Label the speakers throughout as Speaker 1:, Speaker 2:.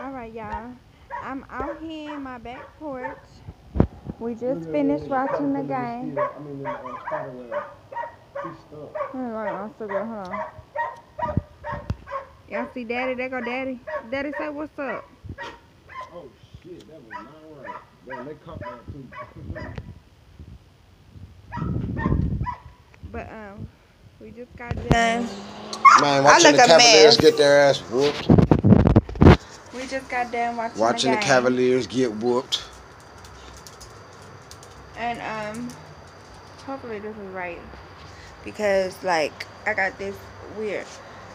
Speaker 1: Alright, y'all. I'm out here in my back porch. We just finished watching the game. Hold on. Y'all see Daddy? There go Daddy. Daddy say what's up?
Speaker 2: Oh shit, that was not right. Damn, they caught that too.
Speaker 1: But we just got done.
Speaker 2: Man, watching the Cavaliers get their ass whooped.
Speaker 1: We just got done
Speaker 2: watching the Cavaliers get whooped.
Speaker 1: And hopefully this is right, because like I got this weird.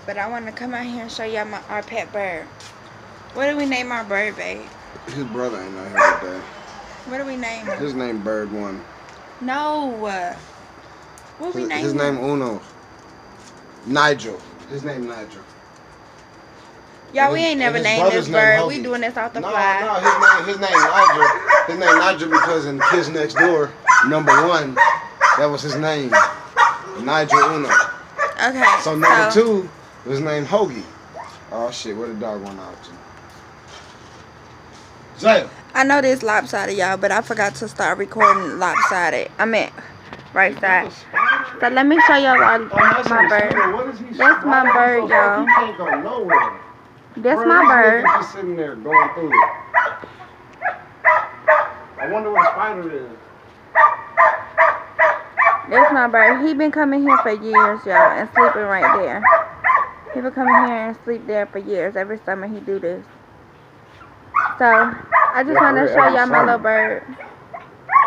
Speaker 1: But I want to come out here and show y'all our pet bird. What do we name our bird, babe?
Speaker 2: His brother ain't out here today.
Speaker 1: What do we name him?
Speaker 2: His name Bird One.
Speaker 1: No. What we name him?
Speaker 2: His name Uno. Nigel. His name Nigel.
Speaker 1: Y'all, we ain't never named this bird. We doing this off the fly.
Speaker 2: No, his name Nigel. His name Nigel because in Kids Next Door, #1, that was his name. Nigel Uno.
Speaker 1: Okay.
Speaker 2: So number 2 was named Hoagie. Oh shit, where the dog went out to? Zay.
Speaker 1: I know this lopsided, y'all, but I forgot to start recording lopsided. I meant right side. So let me show y'all my bird. That's my bird, y'all.
Speaker 2: He can't go nowhere.
Speaker 1: That's my bird.
Speaker 2: Just sitting there going through it. I wonder what a spider is.
Speaker 1: That's my bird. He been coming here for years, y'all, and sleeping right there. He been coming here and sleep there for years. Every summer he do this. So I just want to show y'all my little bird.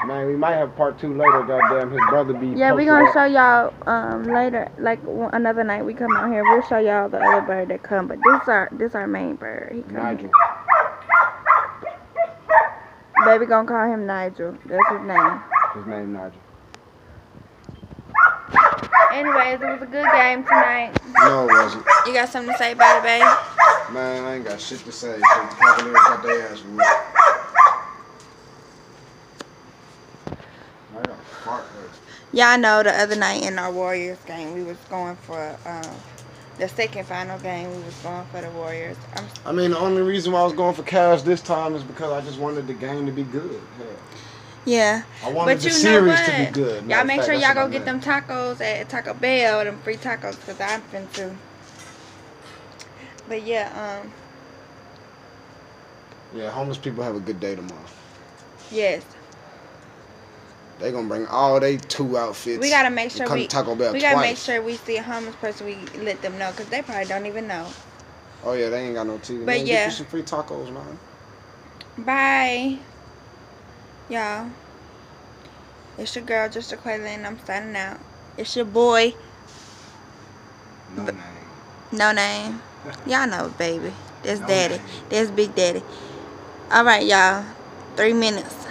Speaker 2: Man, we might have part 2 later. Goddamn, his brother be.
Speaker 1: Yeah, we gonna show y'all later, like another night we come out here. We'll show y'all the other bird that come, but this our main bird. He
Speaker 2: Nigel.
Speaker 1: Baby gonna call him Nigel. That's his name.
Speaker 2: His name Nigel.
Speaker 1: Anyways, it was a good game tonight.
Speaker 2: No, it wasn't.
Speaker 1: You got something to say about it, babe?
Speaker 2: Man, I ain't got shit to say. The Cavaliers got their ass whooped. I got a fart.
Speaker 1: Y'all know the other night in our Warriors game, we was going for the second final game. We was going for the Warriors.
Speaker 2: I mean, the only reason why I was going for Cavs this time is because I just wanted the game to be good. Hell.
Speaker 1: Yeah.
Speaker 2: I wanted the series to be good.
Speaker 1: Y'all make sure y'all go get them tacos at Taco Bell, them free tacos, because I'm finna. But yeah,
Speaker 2: yeah, homeless people have a good day tomorrow.
Speaker 1: Yes.
Speaker 2: They gonna bring all they 2 outfits.
Speaker 1: We gotta make sure
Speaker 2: come to Taco Bell
Speaker 1: we
Speaker 2: twice.
Speaker 1: gotta make sure we see a homeless person. We let them know, because they probably don't even know.
Speaker 2: Oh yeah, they ain't got no TV.
Speaker 1: But
Speaker 2: man,
Speaker 1: yeah,
Speaker 2: get you some free tacos, man.
Speaker 1: Bye, y'all. It's your girl, just a Quayla, and I'm signing out. It's your boy.
Speaker 2: No name.
Speaker 1: No name. Y'all know, baby. That's no Daddy. Name. That's Big Daddy. All right, y'all. 3 minutes.